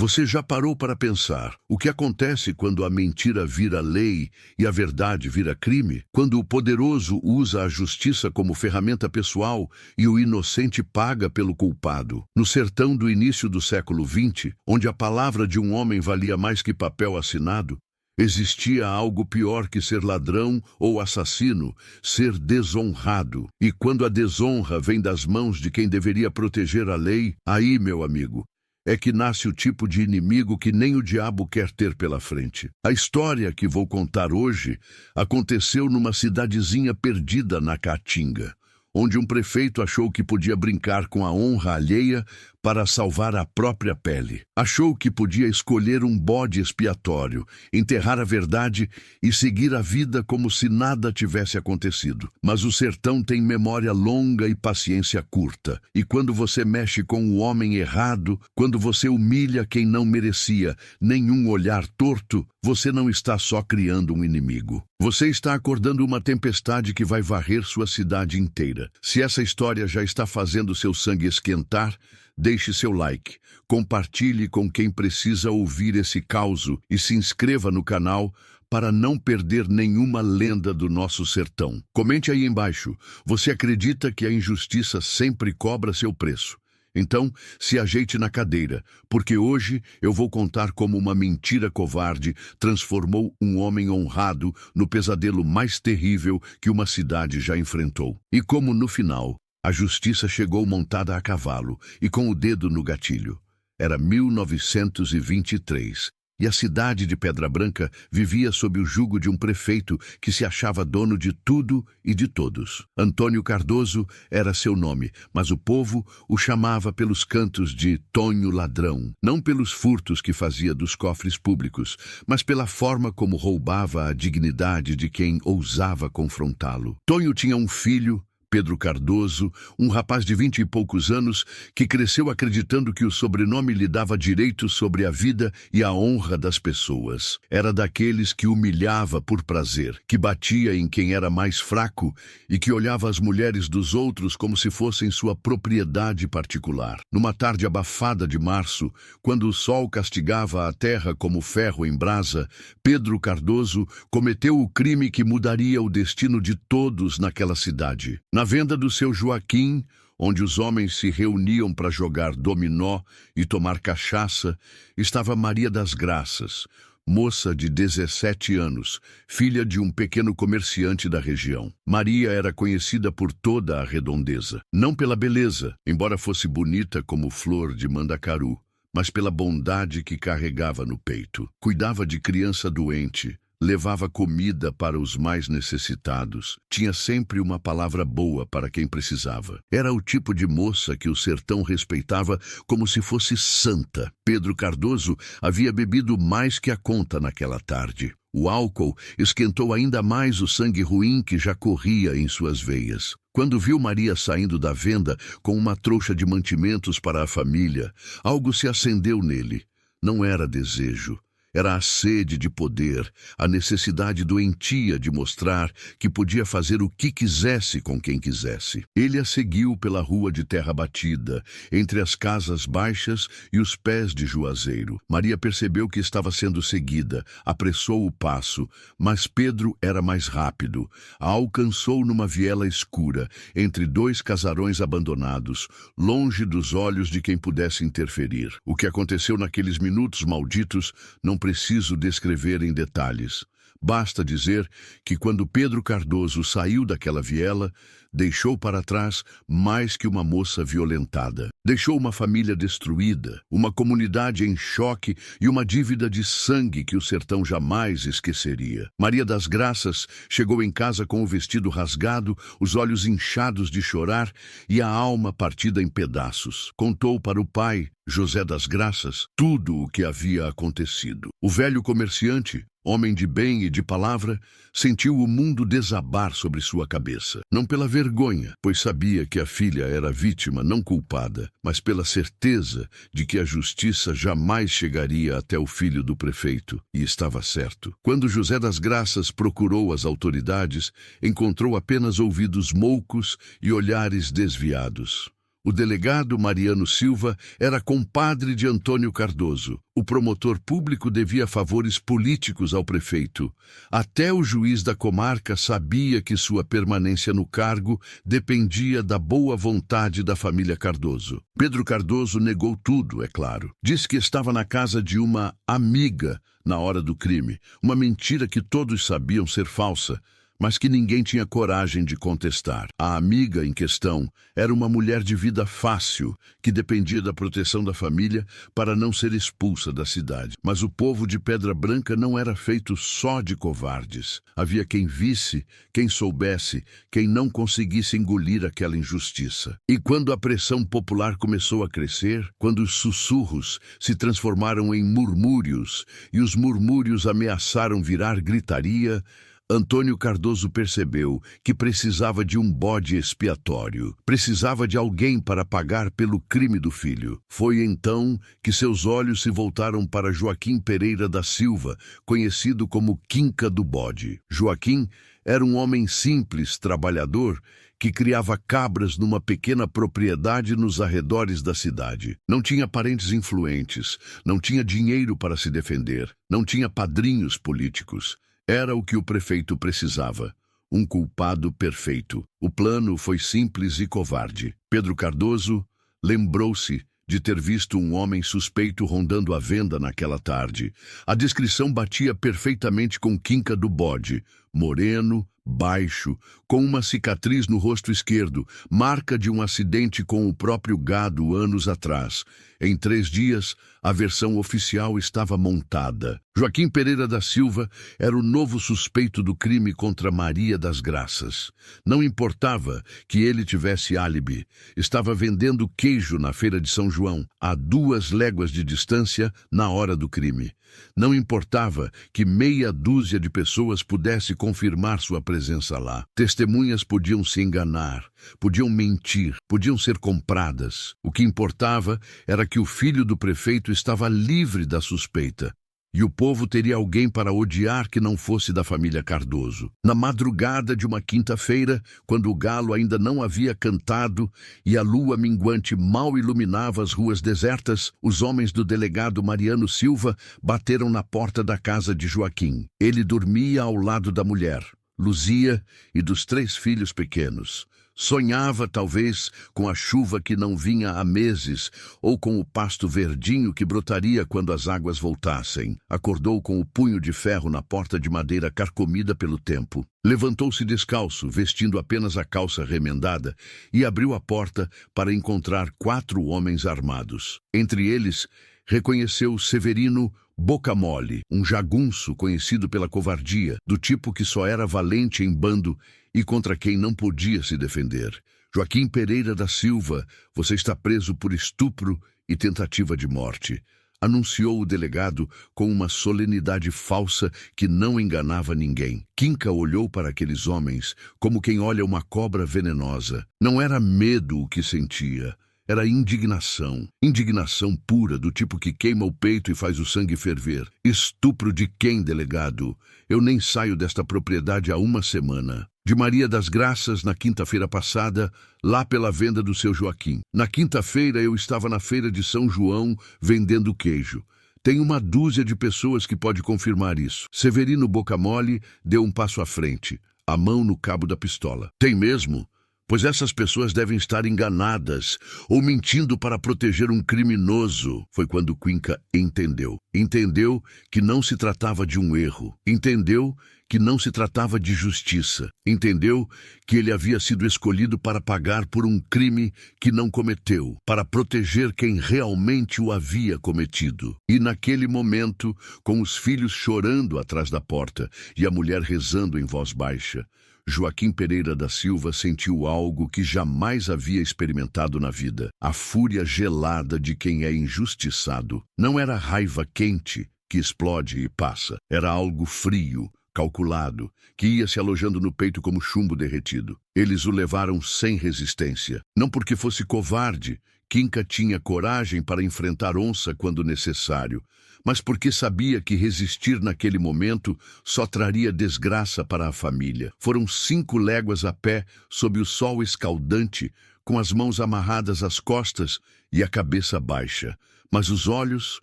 Você já parou para pensar o que acontece quando a mentira vira lei e a verdade vira crime? Quando o poderoso usa a justiça como ferramenta pessoal e o inocente paga pelo culpado? No sertão do início do século XX, onde a palavra de um homem valia mais que papel assinado, existia algo pior que ser ladrão ou assassino: ser desonrado. E quando a desonra vem das mãos de quem deveria proteger a lei, aí, meu amigo, é que nasce o tipo de inimigo que nem o diabo quer ter pela frente. A história que vou contar hoje aconteceu numa cidadezinha perdida na Caatinga, onde um prefeito achou que podia brincar com a honra alheia para salvar a própria pele. Achou que podia escolher um bode expiatório, enterrar a verdade e seguir a vida como se nada tivesse acontecido. Mas o sertão tem memória longa e paciência curta. E quando você mexe com o homem errado, quando você humilha quem não merecia nenhum olhar torto, você não está só criando um inimigo. Você está acordando uma tempestade que vai varrer sua cidade inteira. Se essa história já está fazendo seu sangue esquentar, deixe seu like, compartilhe com quem precisa ouvir esse causo e se inscreva no canal para não perder nenhuma lenda do nosso sertão. Comente aí embaixo, você acredita que a injustiça sempre cobra seu preço? Então, se ajeite na cadeira, porque hoje eu vou contar como uma mentira covarde transformou um homem honrado no pesadelo mais terrível que uma cidade já enfrentou. E como no final, a justiça chegou montada a cavalo e com o dedo no gatilho. Era 1923. E a cidade de Pedra Branca vivia sob o jugo de um prefeito que se achava dono de tudo e de todos. Antônio Cardoso era seu nome, mas o povo o chamava pelos cantos de Tonho Ladrão. Não pelos furtos que fazia dos cofres públicos, mas pela forma como roubava a dignidade de quem ousava confrontá-lo. Tonho tinha um filho, Pedro Cardoso, um rapaz de 20 e poucos anos que cresceu acreditando que o sobrenome lhe dava direito sobre a vida e a honra das pessoas. Era daqueles que humilhava por prazer, que batia em quem era mais fraco e que olhava as mulheres dos outros como se fossem sua propriedade particular. Numa tarde abafada de março, quando o sol castigava a terra como ferro em brasa, Pedro Cardoso cometeu o crime que mudaria o destino de todos naquela cidade. Na venda do seu Joaquim, onde os homens se reuniam para jogar dominó e tomar cachaça, estava Maria das Graças, moça de 17 anos, filha de um pequeno comerciante da região. Maria era conhecida por toda a redondeza, não pela beleza, embora fosse bonita como flor de mandacaru, mas pela bondade que carregava no peito. Cuidava de criança doente, levava comida para os mais necessitados, tinha sempre uma palavra boa para quem precisava. Era o tipo de moça que o sertão respeitava como se fosse santa. Pedro Cardoso havia bebido mais que a conta naquela tarde. O álcool esquentou ainda mais o sangue ruim que já corria em suas veias. Quando viu Maria saindo da venda com uma trouxa de mantimentos para a família, algo se acendeu nele. Não era desejo. Era a sede de poder, a necessidade doentia de mostrar que podia fazer o que quisesse com quem quisesse. Ele a seguiu pela rua de terra batida, entre as casas baixas e os pés de Juazeiro. Maria percebeu que estava sendo seguida, apressou o passo, mas Pedro era mais rápido. A alcançou numa viela escura, entre dois casarões abandonados, longe dos olhos de quem pudesse interferir. O que aconteceu naqueles minutos malditos não preciso descrever em detalhes. Basta dizer que quando Pedro Cardoso saiu daquela viela, deixou para trás mais que uma moça violentada. Deixou uma família destruída, uma comunidade em choque e uma dívida de sangue que o sertão jamais esqueceria. Maria das Graças chegou em casa com o vestido rasgado, os olhos inchados de chorar e a alma partida em pedaços. Contou para o pai, José das Graças, tudo o que havia acontecido. O velho comerciante, homem de bem e de palavra, sentiu o mundo desabar sobre sua cabeça. Não pela vergonha, pois sabia que a filha era vítima não culpada, mas pela certeza de que a justiça jamais chegaria até o filho do prefeito, e estava certo. Quando José das Graças procurou as autoridades, encontrou apenas ouvidos moucos e olhares desviados. O delegado Mariano Silva era compadre de Antônio Cardoso. O promotor público devia favores políticos ao prefeito. Até o juiz da comarca sabia que sua permanência no cargo dependia da boa vontade da família Cardoso. Pedro Cardoso negou tudo, é claro. Disse que estava na casa de uma amiga na hora do crime, uma mentira que todos sabiam ser falsa, mas que ninguém tinha coragem de contestar. A amiga em questão era uma mulher de vida fácil, que dependia da proteção da família para não ser expulsa da cidade. Mas o povo de Pedra Branca não era feito só de covardes. Havia quem visse, quem soubesse, quem não conseguisse engolir aquela injustiça. E quando a pressão popular começou a crescer, quando os sussurros se transformaram em murmúrios e os murmúrios ameaçaram virar gritaria, Antônio Cardoso percebeu que precisava de um bode expiatório, precisava de alguém para pagar pelo crime do filho. Foi então que seus olhos se voltaram para Joaquim Pereira da Silva, conhecido como Quinca do Bode. Joaquim era um homem simples, trabalhador, que criava cabras numa pequena propriedade nos arredores da cidade. Não tinha parentes influentes, não tinha dinheiro para se defender, não tinha padrinhos políticos. Era o que o prefeito precisava, um culpado perfeito. O plano foi simples e covarde. Pedro Cardoso lembrou-se de ter visto um homem suspeito rondando a venda naquela tarde. A descrição batia perfeitamente com Quinca do Bode, moreno, baixo, com uma cicatriz no rosto esquerdo, marca de um acidente com o próprio gado anos atrás. Em 3 dias, a versão oficial estava montada. Joaquim Pereira da Silva era o novo suspeito do crime contra Maria das Graças. Não importava que ele tivesse álibi. Estava vendendo queijo na feira de São João, a 2 léguas de distância, na hora do crime. Não importava que meia dúzia de pessoas pudesse confirmar sua presença lá. Testemunhas podiam se enganar, podiam mentir, podiam ser compradas. O que importava era que o filho do prefeito estava livre da suspeita. E o povo teria alguém para odiar que não fosse da família Cardoso. Na madrugada de uma quinta-feira, quando o galo ainda não havia cantado e a lua minguante mal iluminava as ruas desertas, os homens do delegado Mariano Silva bateram na porta da casa de Joaquim. Ele dormia ao lado da mulher, Luzia, e dos 3 filhos pequenos. Sonhava, talvez, com a chuva que não vinha há meses, ou com o pasto verdinho que brotaria quando as águas voltassem. Acordou com o punho de ferro na porta de madeira carcomida pelo tempo. Levantou-se descalço, vestindo apenas a calça remendada, e abriu a porta para encontrar 4 homens armados. Entre eles, reconheceu Severino Boca Mole, um jagunço conhecido pela covardia, do tipo que só era valente em bando e contra quem não podia se defender. Joaquim Pereira da Silva, você está preso por estupro e tentativa de morte, anunciou o delegado com uma solenidade falsa que não enganava ninguém. Quinca olhou para aqueles homens como quem olha uma cobra venenosa. Não era medo o que sentia. Era indignação. Indignação pura, do tipo que queima o peito e faz o sangue ferver. Estupro de quem, delegado? Eu nem saio desta propriedade há 1 semana. De Maria das Graças, na quinta-feira passada, lá pela venda do seu Joaquim. Na quinta-feira eu estava na feira de São João vendendo queijo. Tem 1 dúzia de pessoas que pode confirmar isso. Severino Boca Mole deu um passo à frente, a mão no cabo da pistola. Tem mesmo? Pois essas pessoas devem estar enganadas ou mentindo para proteger um criminoso. Foi quando Quinca entendeu. Entendeu que não se tratava de um erro. Entendeu que não se tratava de justiça. Entendeu que ele havia sido escolhido para pagar por um crime que não cometeu, para proteger quem realmente o havia cometido. E naquele momento, com os filhos chorando atrás da porta e a mulher rezando em voz baixa, Joaquim Pereira da Silva sentiu algo que jamais havia experimentado na vida. A fúria gelada de quem é injustiçado. Não era raiva quente que explode e passa. Era algo frio, calculado, que ia se alojando no peito como chumbo derretido. Eles o levaram sem resistência. Não porque fosse covarde, Quinca tinha coragem para enfrentar onça quando necessário, mas porque sabia que resistir naquele momento só traria desgraça para a família. Foram 5 léguas a pé, sob o sol escaldante, com as mãos amarradas às costas e a cabeça baixa. Mas os olhos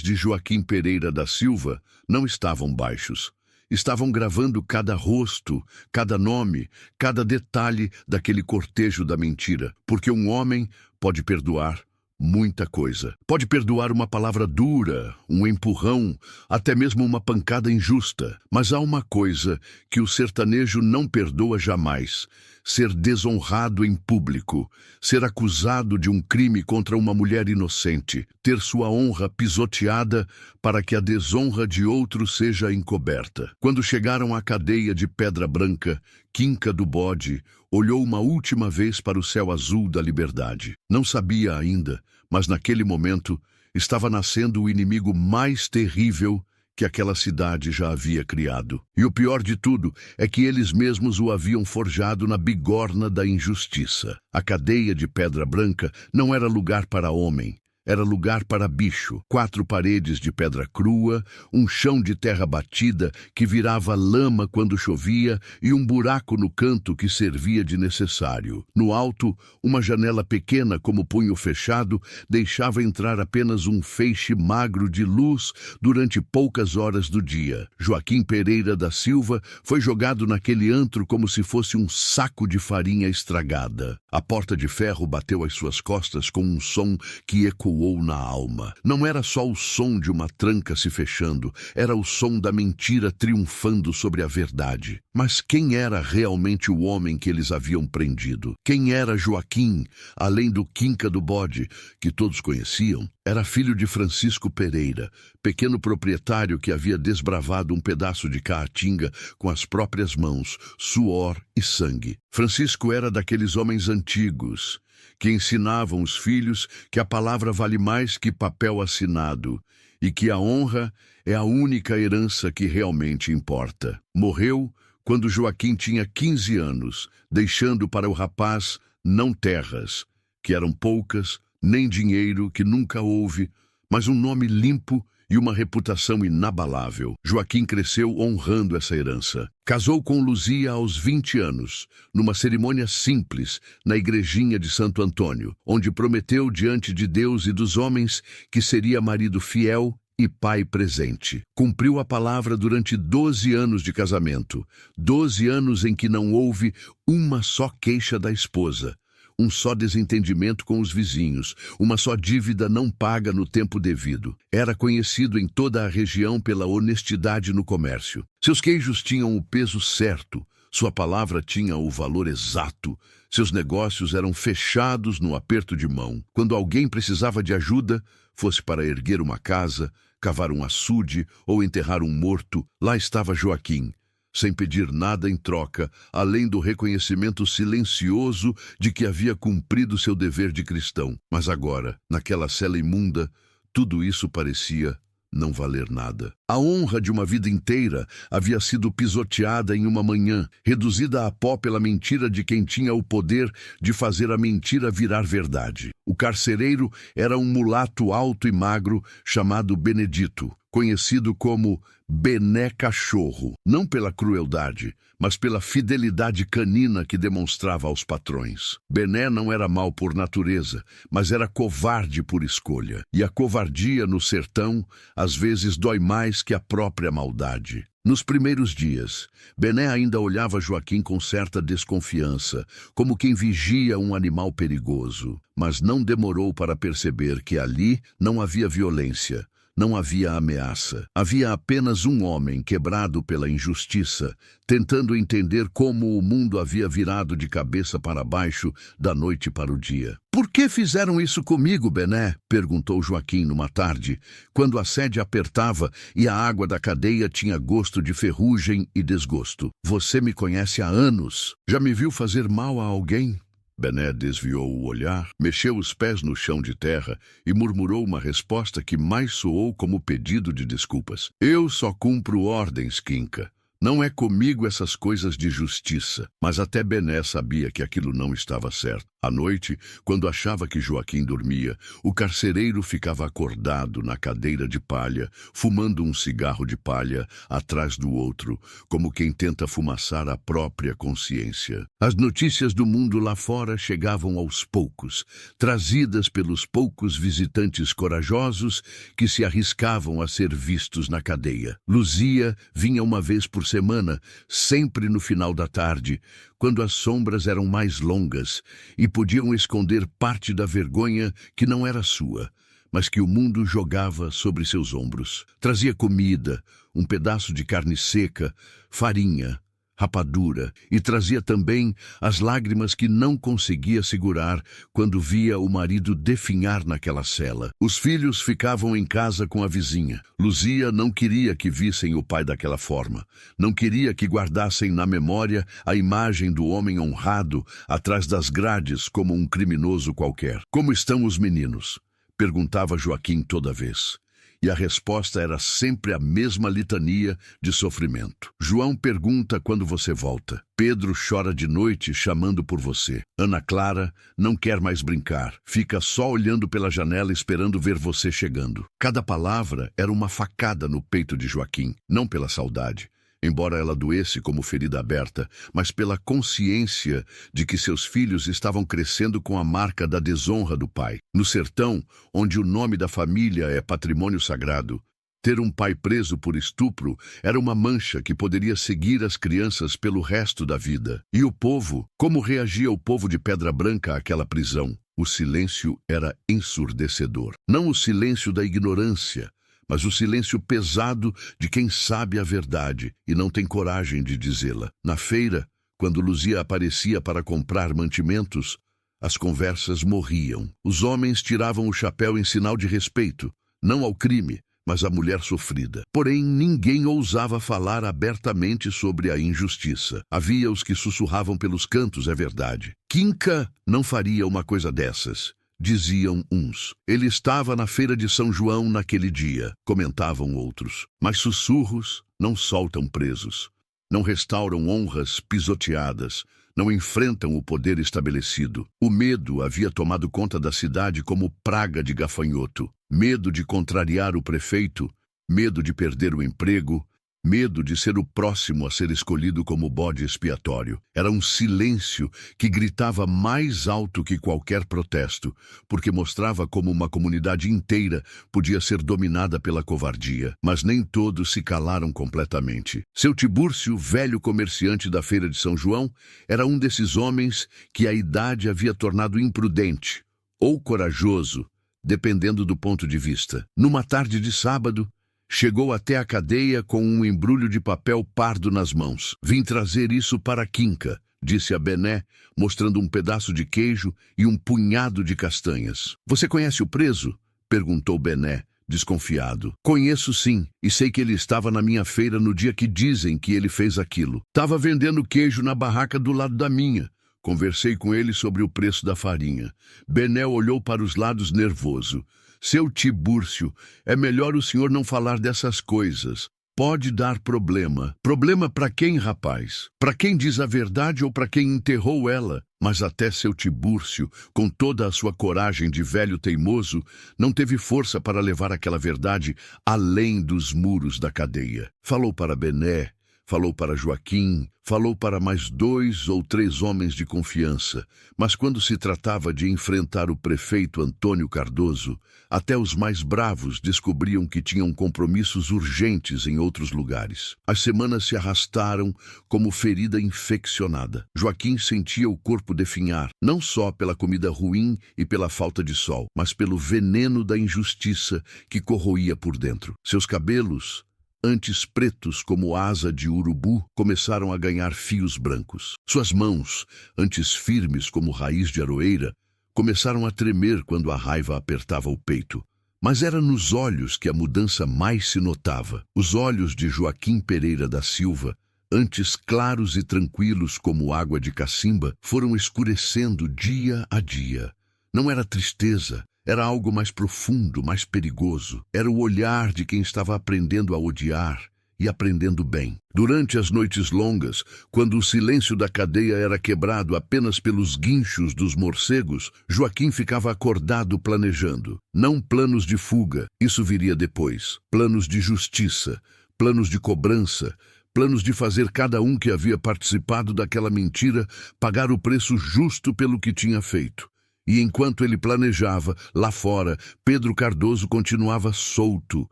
de Joaquim Pereira da Silva não estavam baixos. Estavam gravando cada rosto, cada nome, cada detalhe daquele cortejo da mentira. Porque um homem pode perdoar muita coisa. Pode perdoar uma palavra dura, um empurrão, até mesmo uma pancada injusta. Mas há uma coisa que o sertanejo não perdoa jamais: ser desonrado em público, ser acusado de um crime contra uma mulher inocente, ter sua honra pisoteada para que a desonra de outro seja encoberta. Quando chegaram à cadeia de Pedra Branca, Quinca do Bode olhou uma última vez para o céu azul da liberdade. Não sabia ainda, mas naquele momento estava nascendo o inimigo mais terrível que aquela cidade já havia criado. E o pior de tudo é que eles mesmos o haviam forjado na bigorna da injustiça. A cadeia de Pedra Branca não era lugar para homem. Era lugar para bicho. 4 paredes de pedra crua, um chão de terra batida que virava lama quando chovia e um buraco no canto que servia de necessário. No alto, uma janela pequena como punho fechado deixava entrar apenas um feixe magro de luz durante poucas horas do dia. Joaquim Pereira da Silva foi jogado naquele antro como se fosse um saco de farinha estragada. A porta de ferro bateu às suas costas com um som que ecoou na alma. Não era só o som de uma tranca se fechando, era o som da mentira triunfando sobre a verdade. Mas quem era realmente o homem que eles haviam prendido? Quem era Joaquim, além do Quinca do Bode, que todos conheciam? Era filho de Francisco Pereira, pequeno proprietário que havia desbravado um pedaço de Caatinga com as próprias mãos, suor e sangue. Francisco era daqueles homens antigos que ensinavam os filhos que a palavra vale mais que papel assinado e que a honra é a única herança que realmente importa. Morreu quando Joaquim tinha 15 anos, deixando para o rapaz não terras, que eram poucas, nem dinheiro, que nunca houve, mas um nome limpo e uma reputação inabalável. Joaquim cresceu honrando essa herança. Casou com Luzia aos 20 anos, numa cerimônia simples, na igrejinha de Santo Antônio, onde prometeu diante de Deus e dos homens que seria marido fiel e pai presente. Cumpriu a palavra durante 12 anos de casamento, 12 anos em que não houve uma só queixa da esposa, um só desentendimento com os vizinhos, uma só dívida não paga no tempo devido. Era conhecido em toda a região pela honestidade no comércio. Seus queijos tinham o peso certo, sua palavra tinha o valor exato, seus negócios eram fechados no aperto de mão. Quando alguém precisava de ajuda, fosse para erguer uma casa, cavar um açude ou enterrar um morto, lá estava Joaquim, sem pedir nada em troca, além do reconhecimento silencioso de que havia cumprido seu dever de cristão. Mas agora, naquela cela imunda, tudo isso parecia não valer nada. A honra de uma vida inteira havia sido pisoteada em uma manhã, reduzida a pó pela mentira de quem tinha o poder de fazer a mentira virar verdade. O carcereiro era um mulato alto e magro chamado Benedito, conhecido como Bené Cachorro, não pela crueldade, mas pela fidelidade canina que demonstrava aos patrões. Bené não era mau por natureza, mas era covarde por escolha. E a covardia no sertão, às vezes, dói mais que a própria maldade. Nos primeiros dias, Bené ainda olhava Joaquim com certa desconfiança, como quem vigia um animal perigoso. Mas não demorou para perceber que ali não havia violência. Não havia ameaça. Havia apenas um homem quebrado pela injustiça, tentando entender como o mundo havia virado de cabeça para baixo da noite para o dia. "Por que fizeram isso comigo, Bené?" perguntou Joaquim numa tarde, quando a sede apertava e a água da cadeia tinha gosto de ferrugem e desgosto. "Você me conhece há anos. Já me viu fazer mal a alguém?" Bené desviou o olhar, mexeu os pés no chão de terra e murmurou uma resposta que mais soou como pedido de desculpas. "Eu só cumpro ordens, Quinca. Não é comigo essas coisas de justiça." Mas até Bené sabia que aquilo não estava certo. À noite, quando achava que Joaquim dormia, o carcereiro ficava acordado na cadeira de palha, fumando um cigarro de palha atrás do outro, como quem tenta fumaçar a própria consciência. As notícias do mundo lá fora chegavam aos poucos, trazidas pelos poucos visitantes corajosos que se arriscavam a ser vistos na cadeia. Luzia vinha uma vez por semana, sempre no final da tarde, quando as sombras eram mais longas e podiam esconder parte da vergonha que não era sua, mas que o mundo jogava sobre seus ombros. Trazia comida, um pedaço de carne seca, farinha, rapadura, e trazia também as lágrimas que não conseguia segurar quando via o marido definhar naquela cela. Os filhos ficavam em casa com a vizinha. Luzia não queria que vissem o pai daquela forma. Não queria que guardassem na memória a imagem do homem honrado atrás das grades como um criminoso qualquer. "Como estão os meninos?" perguntava Joaquim toda vez. E a resposta era sempre a mesma litania de sofrimento. "João pergunta quando você volta. Pedro chora de noite chamando por você. Ana Clara não quer mais brincar. Fica só olhando pela janela esperando ver você chegando." Cada palavra era uma facada no peito de Joaquim, não pela saudade, embora ela doesse como ferida aberta, mas pela consciência de que seus filhos estavam crescendo com a marca da desonra do pai. No sertão, onde o nome da família é patrimônio sagrado, ter um pai preso por estupro era uma mancha que poderia seguir as crianças pelo resto da vida. E o povo? Como reagia o povo de Pedra Branca àquela prisão? O silêncio era ensurdecedor. Não o silêncio da ignorância, mas o silêncio pesado de quem sabe a verdade e não tem coragem de dizê-la. Na feira, quando Luzia aparecia para comprar mantimentos, as conversas morriam. Os homens tiravam o chapéu em sinal de respeito, não ao crime, mas à mulher sofrida. Porém, ninguém ousava falar abertamente sobre a injustiça. Havia os que sussurravam pelos cantos, é verdade. "Quinca não faria uma coisa dessas", diziam uns. "Ele estava na feira de São João naquele dia", comentavam outros. Mas sussurros não soltam presos, não restauram honras pisoteadas, não enfrentam o poder estabelecido. O medo havia tomado conta da cidade como praga de gafanhoto. Medo de contrariar o prefeito, medo de perder o emprego, medo de ser o próximo a ser escolhido como bode expiatório. Era um silêncio que gritava mais alto que qualquer protesto, porque mostrava como uma comunidade inteira podia ser dominada pela covardia. Mas nem todos se calaram completamente. Seu Tibúrcio, velho comerciante da feira de São João, era um desses homens que a idade havia tornado imprudente ou corajoso, dependendo do ponto de vista. Numa tarde de sábado, chegou até a cadeia com um embrulho de papel pardo nas mãos. "Vim trazer isso para Quinca", disse a Bené, mostrando um pedaço de queijo e um punhado de castanhas. "Você conhece o preso?" perguntou Bené, desconfiado. "Conheço sim, e sei que ele estava na minha feira no dia que dizem que ele fez aquilo. Estava vendendo queijo na barraca do lado da minha. Conversei com ele sobre o preço da farinha." Bené olhou para os lados nervoso. "Seu Tibúrcio, é melhor o senhor não falar dessas coisas. Pode dar problema." "Problema para quem, rapaz? Para quem diz a verdade ou para quem enterrou ela?" Mas até seu Tibúrcio, com toda a sua coragem de velho teimoso, não teve força para levar aquela verdade além dos muros da cadeia. Falou para Bené, falou para Joaquim, falou para mais 2 ou 3 homens de confiança, mas quando se tratava de enfrentar o prefeito Antônio Cardoso, até os mais bravos descobriam que tinham compromissos urgentes em outros lugares. As semanas se arrastaram como ferida infeccionada. Joaquim sentia o corpo definhar, não só pela comida ruim e pela falta de sol, mas pelo veneno da injustiça que corroía por dentro. Seus cabelos, antes pretos como asa de urubu, começaram a ganhar fios brancos. Suas mãos, antes firmes como raiz de aroeira, começaram a tremer quando a raiva apertava o peito. Mas era nos olhos que a mudança mais se notava. Os olhos de Joaquim Pereira da Silva, antes claros e tranquilos como água de cacimba, foram escurecendo dia a dia. Não era tristeza, era algo mais profundo, mais perigoso. Era o olhar de quem estava aprendendo a odiar e aprendendo bem. Durante as noites longas, quando o silêncio da cadeia era quebrado apenas pelos guinchos dos morcegos, Joaquim ficava acordado planejando. Não planos de fuga, isso viria depois. Planos de justiça, planos de cobrança, planos de fazer cada um que havia participado daquela mentira pagar o preço justo pelo que tinha feito. E enquanto ele planejava, lá fora, Pedro Cardoso continuava solto,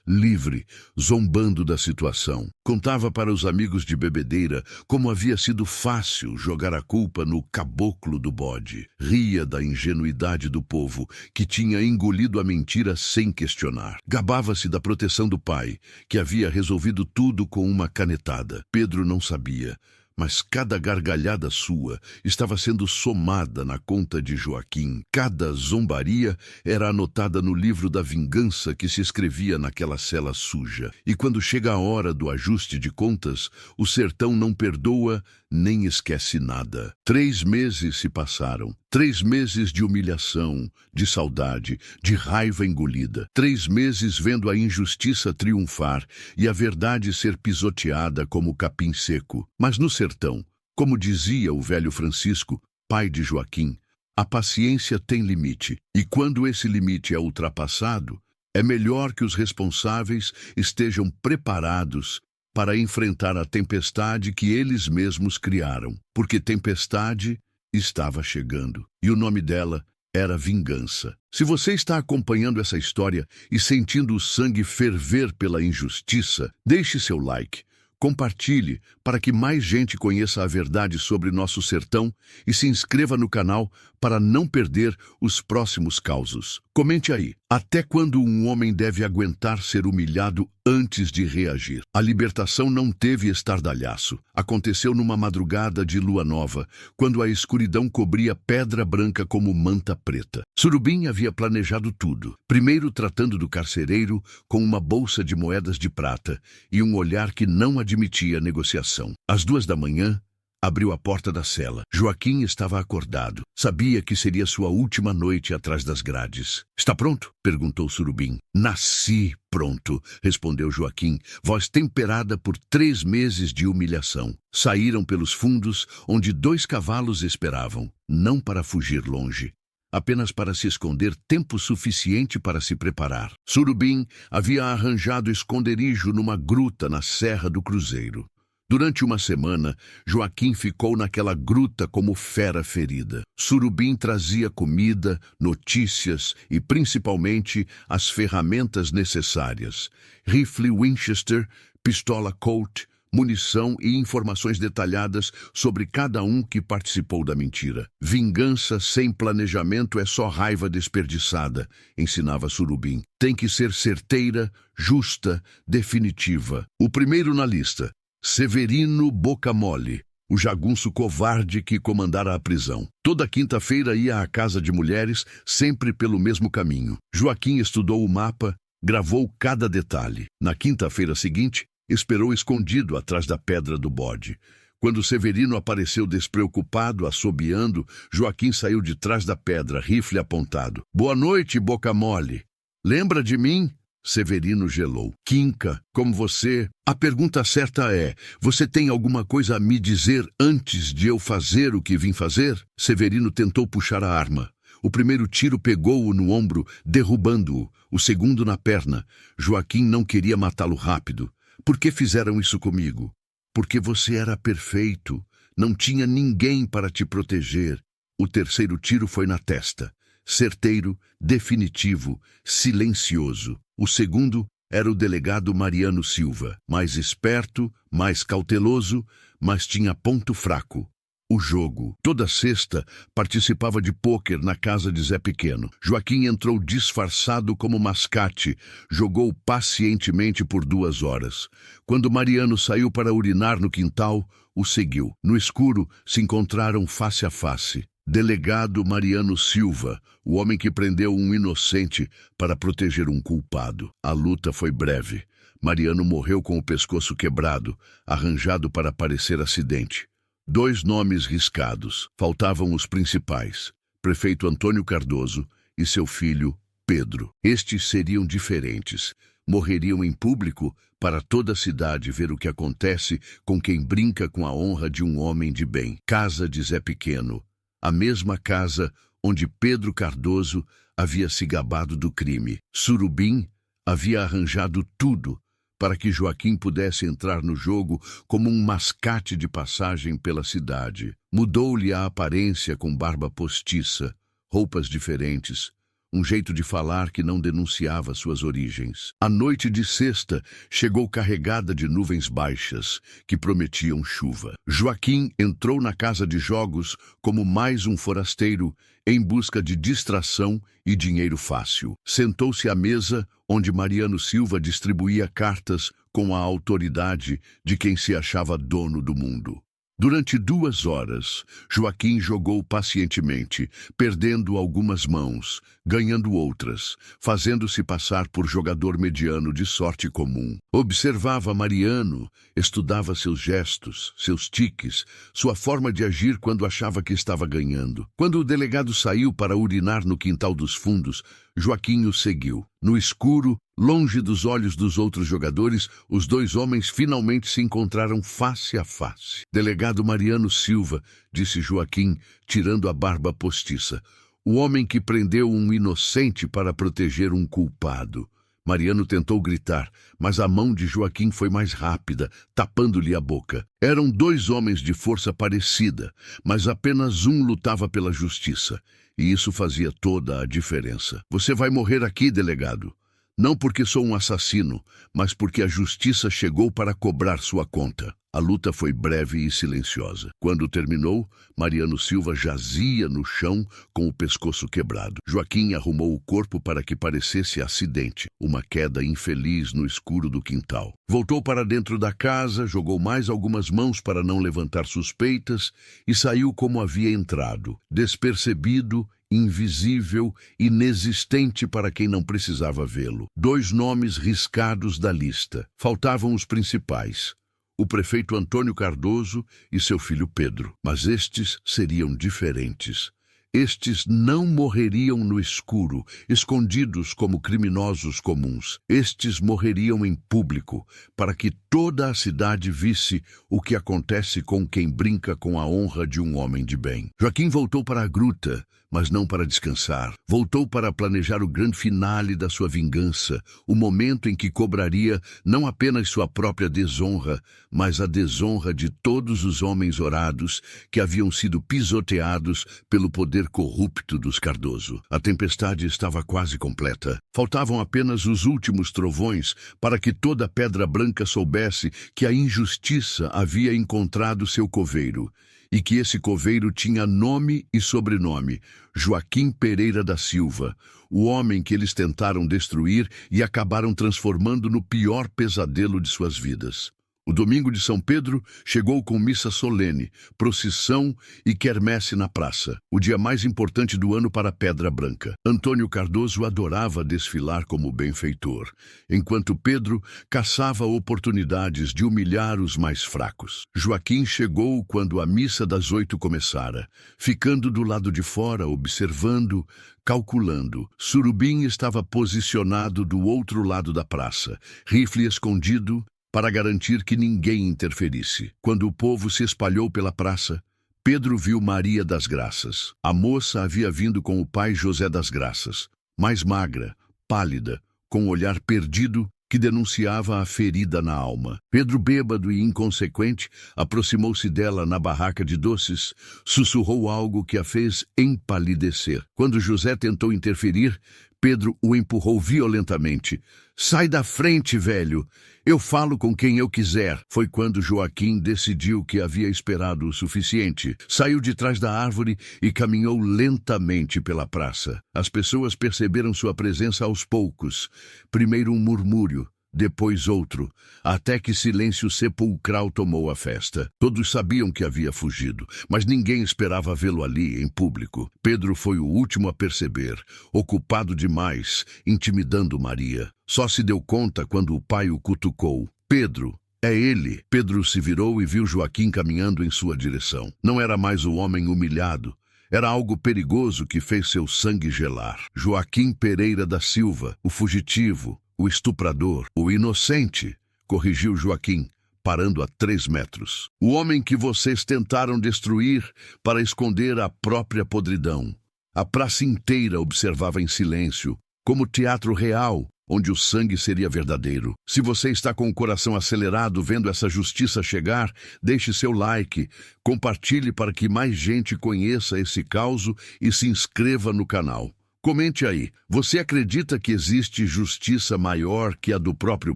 livre, zombando da situação. Contava para os amigos de bebedeira como havia sido fácil jogar a culpa no caboclo do bode. Ria da ingenuidade do povo, que tinha engolido a mentira sem questionar. Gabava-se da proteção do pai, que havia resolvido tudo com uma canetada. Pedro não sabia, mas cada gargalhada sua estava sendo somada na conta de Joaquim. Cada zombaria era anotada no livro da vingança que se escrevia naquela cela suja. E quando chega a hora do ajuste de contas, o sertão não perdoa nem esquece nada. 3 meses se passaram. 3 meses de humilhação, de saudade, de raiva engolida. 3 meses vendo a injustiça triunfar e a verdade ser pisoteada como capim seco. Mas no sertão, como dizia o velho Francisco, pai de Joaquim, a paciência tem limite. E quando esse limite é ultrapassado, é melhor que os responsáveis estejam preparados para enfrentar a tempestade que eles mesmos criaram, porque tempestade estava chegando, e o nome dela era vingança. Se você está acompanhando essa história e sentindo o sangue ferver pela injustiça, deixe seu like, compartilhe para que mais gente conheça a verdade sobre nosso sertão e se inscreva no canal para não perder os próximos causos. Comente aí, até quando um homem deve aguentar ser humilhado antes de reagir? A libertação não teve estardalhaço. Aconteceu numa madrugada de lua nova, quando a escuridão cobria Pedra Branca como manta preta. Surubim havia planejado tudo, primeiro tratando do carcereiro com uma bolsa de moedas de prata e um olhar que não admitia negociação. Às 2 da manhã, abriu a porta da cela. Joaquim estava acordado. Sabia que seria sua última noite atrás das grades. "Está pronto?" perguntou Surubim. "Nasci pronto", respondeu Joaquim, voz temperada por 3 meses de humilhação. Saíram pelos fundos, onde 2 cavalos esperavam, não para fugir longe, apenas para se esconder tempo suficiente para se preparar. Surubim havia arranjado esconderijo numa gruta na Serra do Cruzeiro. Durante uma semana, Joaquim ficou naquela gruta como fera ferida. Surubim trazia comida, notícias e, principalmente, as ferramentas necessárias. Rifle Winchester, pistola Colt, munição e informações detalhadas sobre cada um que participou da mentira. "Vingança sem planejamento é só raiva desperdiçada", ensinava Surubim. "Tem que ser certeira, justa, definitiva." O primeiro na lista, Severino Boca Mole, o jagunço covarde que comandara a prisão. Toda quinta-feira ia à casa de mulheres, sempre pelo mesmo caminho. Joaquim estudou o mapa, gravou cada detalhe. Na quinta-feira seguinte, esperou escondido atrás da pedra do bode. Quando Severino apareceu despreocupado, assobiando, Joaquim saiu de trás da pedra, rifle apontado. "Boa noite, Boca Mole. Lembra de mim?" Severino gelou. "Quinca, como você... A pergunta certa é, você tem alguma coisa a me dizer antes de eu fazer o que vim fazer?" Severino tentou puxar a arma. O primeiro tiro pegou-o no ombro, derrubando-o. O segundo na perna. Joaquim não queria matá-lo rápido. "Por que fizeram isso comigo?" "Porque você era perfeito. Não tinha ninguém para te proteger." O terceiro tiro foi na testa. Certeiro, definitivo, silencioso. O segundo era o delegado Mariano Silva, mais esperto, mais cauteloso, mas tinha ponto fraco: o jogo. Toda sexta participava de pôquer na casa de Zé Pequeno. Joaquim entrou disfarçado como mascate, jogou pacientemente por 2 horas. Quando Mariano saiu para urinar no quintal, o seguiu. No escuro, se encontraram face a face. Delegado Mariano Silva, o homem que prendeu um inocente para proteger um culpado. A luta foi breve. Mariano morreu com o pescoço quebrado, arranjado para parecer acidente. 2 nomes riscados. Faltavam os principais: prefeito Antônio Cardoso e seu filho Pedro. Estes seriam diferentes, morreriam em público para toda a cidade ver o que acontece com quem brinca com a honra de um homem de bem. Casa de Zé Pequeno, a mesma casa onde Pedro Cardoso havia se gabado do crime. Surubim havia arranjado tudo para que Joaquim pudesse entrar no jogo como um mascate de passagem pela cidade. Mudou-lhe a aparência com barba postiça, roupas diferentes, um jeito de falar que não denunciava suas origens. A noite de sexta chegou carregada de nuvens baixas que prometiam chuva. Joaquim entrou na casa de jogos como mais um forasteiro em busca de distração e dinheiro fácil. Sentou-se à mesa onde Mariano Silva distribuía cartas com a autoridade de quem se achava dono do mundo. Durante 2 horas, Joaquim jogou pacientemente, perdendo algumas mãos, ganhando outras, fazendo-se passar por jogador mediano de sorte comum. Observava Mariano, estudava seus gestos, seus tiques, sua forma de agir quando achava que estava ganhando. Quando o delegado saiu para urinar no quintal dos fundos, Joaquim o seguiu. No escuro, longe dos olhos dos outros jogadores, os 2 homens finalmente se encontraram face a face. Delegado Mariano Silva, disse Joaquim, tirando a barba postiça. O homem que prendeu um inocente para proteger um culpado. Mariano tentou gritar, mas a mão de Joaquim foi mais rápida, tapando-lhe a boca. Eram 2 homens de força parecida, mas apenas um lutava pela justiça. E isso fazia toda a diferença. Você vai morrer aqui, delegado. Não porque sou um assassino, mas porque a justiça chegou para cobrar sua conta. A luta foi breve e silenciosa. Quando terminou, Mariano Silva jazia no chão com o pescoço quebrado. Joaquim arrumou o corpo para que parecesse acidente, uma queda infeliz no escuro do quintal. Voltou para dentro da casa, jogou mais algumas mãos para não levantar suspeitas e saiu como havia entrado, despercebido, invisível, inexistente para quem não precisava vê-lo. 2 nomes riscados da lista. Faltavam os principais: o prefeito Antônio Cardoso e seu filho Pedro. Mas estes seriam diferentes. Estes não morreriam no escuro, escondidos como criminosos comuns. Estes morreriam em público, para que toda a cidade visse o que acontece com quem brinca com a honra de um homem de bem. Joaquim voltou para a gruta, mas não para descansar. Voltou para planejar o grande finale da sua vingança, o momento em que cobraria não apenas sua própria desonra, mas a desonra de todos os homens orados que haviam sido pisoteados pelo poder corrupto dos Cardoso. A tempestade estava quase completa. Faltavam apenas os últimos trovões para que toda Pedra Branca soubesse que a injustiça havia encontrado seu coveiro, e que esse coveiro tinha nome e sobrenome: Joaquim Pereira da Silva, o homem que eles tentaram destruir e acabaram transformando no pior pesadelo de suas vidas. O domingo de São Pedro chegou com missa solene, procissão e quermesse na praça, o dia mais importante do ano para Pedra Branca. Antônio Cardoso adorava desfilar como benfeitor, enquanto Pedro caçava oportunidades de humilhar os mais fracos. Joaquim chegou quando a missa das 8 começara, ficando do lado de fora, observando, calculando. Surubim estava posicionado do outro lado da praça, rifle escondido, para garantir que ninguém interferisse. Quando o povo se espalhou pela praça, Pedro viu Maria das Graças. A moça havia vindo com o pai José das Graças, mais magra, pálida, com um olhar perdido que denunciava a ferida na alma. Pedro, bêbado e inconsequente, aproximou-se dela na barraca de doces, sussurrou algo que a fez empalidecer. Quando José tentou interferir, Pedro o empurrou violentamente. Sai da frente, velho! Eu falo com quem eu quiser. Foi quando Joaquim decidiu que havia esperado o suficiente. Saiu de trás da árvore e caminhou lentamente pela praça. As pessoas perceberam sua presença aos poucos. Primeiro um murmúrio, depois outro, até que silêncio sepulcral tomou a festa. Todos sabiam que havia fugido, mas ninguém esperava vê-lo ali, em público. Pedro foi o último a perceber, ocupado demais, intimidando Maria. Só se deu conta quando o pai o cutucou. Pedro, é ele! Pedro se virou e viu Joaquim caminhando em sua direção. Não era mais o homem humilhado. Era algo perigoso que fez seu sangue gelar. Joaquim Pereira da Silva, o fugitivo, O estuprador, o inocente, corrigiu Joaquim, parando a 3 metros. O homem que vocês tentaram destruir para esconder a própria podridão. A praça inteira observava em silêncio, como teatro real, onde o sangue seria verdadeiro. Se você está com o coração acelerado vendo essa justiça chegar, deixe seu like, compartilhe para que mais gente conheça esse caso e se inscreva no canal. Comente aí, você acredita que existe justiça maior que a do próprio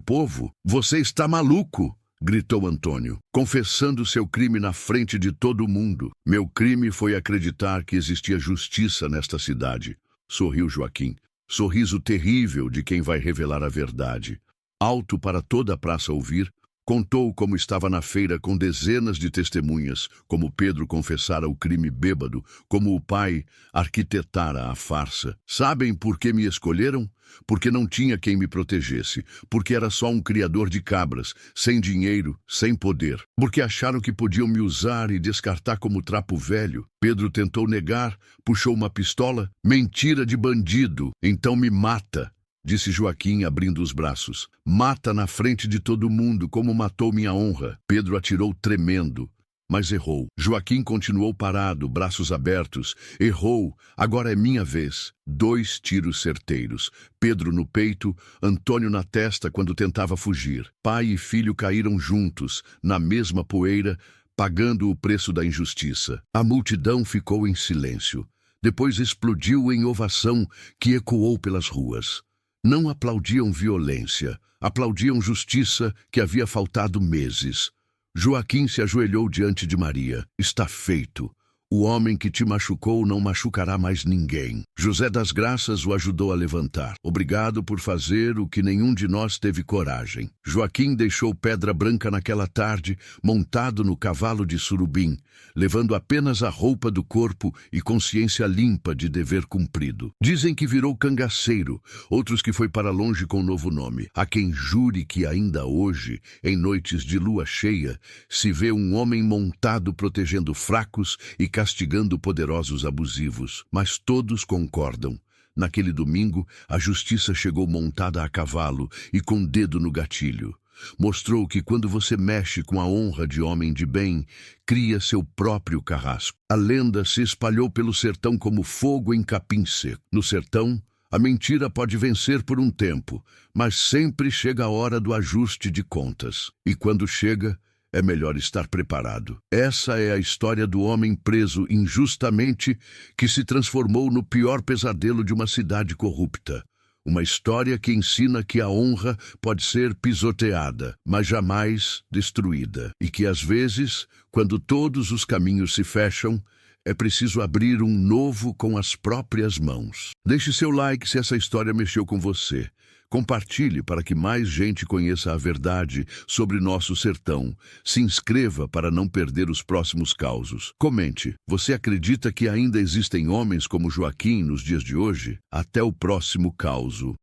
povo? Você está maluco! Gritou Antônio, confessando seu crime na frente de todo mundo. Meu crime foi acreditar que existia justiça nesta cidade. Sorriu Joaquim. Sorriso terrível de quem vai revelar a verdade. Alto para toda a praça ouvir, contou como estava na feira com dezenas de testemunhas, como Pedro confessara o crime bêbado, como o pai arquitetara a farsa. Sabem por que me escolheram? Porque não tinha quem me protegesse, porque era só um criador de cabras, sem dinheiro, sem poder, porque acharam que podiam me usar e descartar como trapo velho. Pedro tentou negar, puxou uma pistola. Mentira de bandido, então me mata, disse Joaquim abrindo os braços. Mata na frente de todo mundo, como matou minha honra. Pedro atirou tremendo, mas errou. Joaquim continuou parado, braços abertos. Errou, agora é minha vez. 2 tiros certeiros. Pedro no peito, Antônio na testa quando tentava fugir. Pai e filho caíram juntos, na mesma poeira, pagando o preço da injustiça. A multidão ficou em silêncio. Depois explodiu em ovação que ecoou pelas ruas. Não aplaudiam violência, aplaudiam justiça que havia faltado meses. Joaquim se ajoelhou diante de Maria. Está feito. O homem que te machucou não machucará mais ninguém. José das Graças o ajudou a levantar. Obrigado por fazer o que nenhum de nós teve coragem. Joaquim deixou Pedra Branca naquela tarde, montado no cavalo de surubim, levando apenas a roupa do corpo e consciência limpa de dever cumprido. Dizem que virou cangaceiro, outros que foi para longe com novo nome. Há quem jure que ainda hoje, em noites de lua cheia, se vê um homem montado protegendo fracos e castigando poderosos abusivos. Mas todos concordam. Naquele domingo, a justiça chegou montada a cavalo e com dedo no gatilho. Mostrou que quando você mexe com a honra de homem de bem, cria seu próprio carrasco. A lenda se espalhou pelo sertão como fogo em capim seco. No sertão, a mentira pode vencer por um tempo, mas sempre chega a hora do ajuste de contas. E quando chega, é melhor estar preparado. Essa é a história do homem preso injustamente que se transformou no pior pesadelo de uma cidade corrupta. Uma história que ensina que a honra pode ser pisoteada, mas jamais destruída. E que às vezes, quando todos os caminhos se fecham, é preciso abrir um novo com as próprias mãos. Deixe seu like se essa história mexeu com você. Compartilhe para que mais gente conheça a verdade sobre nosso sertão. Se inscreva para não perder os próximos causos. Comente, você acredita que ainda existem homens como Joaquim nos dias de hoje? Até o próximo causo.